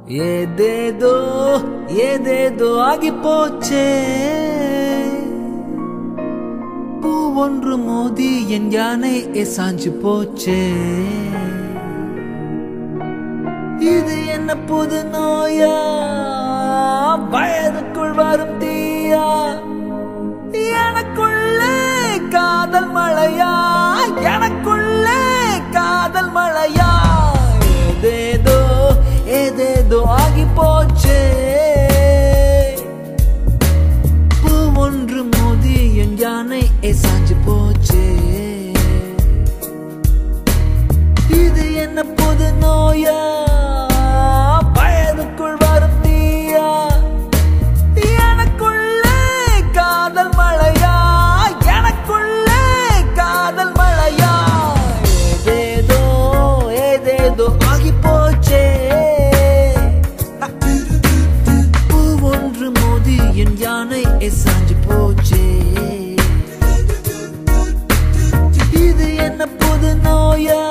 ஏதேதோ ஏதேதோ ஆகி போச்சே, பூ ஒன்று மோதி என் யானை சாஞ்சு போச்சே. இது என்ன புது நோயா, வயதுக்குள் வரும் தீயா, எனக்குள்ளே காதல் மழையா, எனக்குள்ளே காதல் மழையா. ஏதேதோ ஏதேதோ ஆகி போச்சே, பூ ஒன்று மோதி என் யானை சாஞ்சு போச்சே. இது என்ன புது நோயா, வயதுக்குள் வரும் தீயா, எனக்குள்ளே காதல் மழையா, எனக்குள்ளே காதல் மழையா. ஏதேதோ ஏதேதோ ஆகி போச்சே, பூ ஒன்று மோதி என் யானை சாஞ்சு போச்சே. இது என்ன புது நோயா,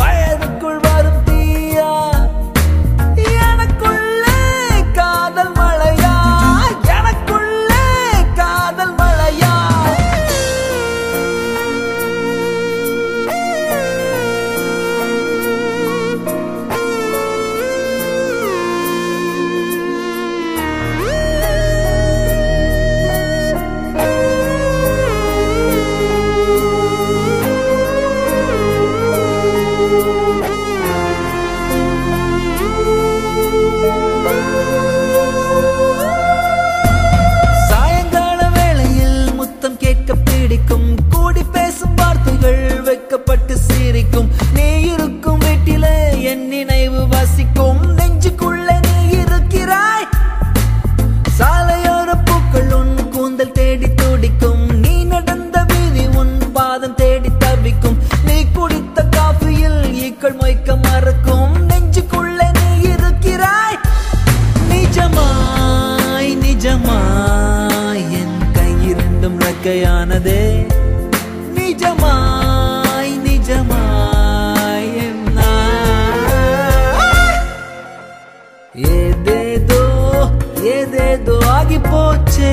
வயதுக்குள் வரும் தீயா, எனக்குள்ளே காதல் மழையா, எனக்குள்ளே காதல் மழையா. சாயங்கால வேளையில் முத்தம் கேட்க பிடிக்கும், கூடி பேசும் வார்த்தைகள் வைக்கப்பட்டு சிரிக்கும். நீ இருக்கும் வீட்டிலே என் நினைவு வசிக்கும், நெஞ்சுக்குள்ளே நீ இருக்கிறாய். சாலையோர பூக்கள் உன் கூந்தல் தேடி துடிக்கும், நீ நடந்த வீதி உன் பாதம் தேடி தவிக்கும். நீ குடித்த காஃபியில் ஈக்கள் மொய்க்க மறக்கும், நெஞ்சுக்குள்ளே நீ இருக்கிறாய். நிஜமாய் நிஜமாய் என் கையிரண்டும் ரெக்கையானதே, நிஜமாய் நிஜமாய் என் ஏதேதோ ஏதேதோ ஆகி போச்சே,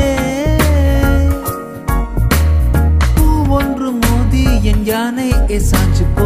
பூ ஒன்று மோதி என் யானை சாஞ்சு போ.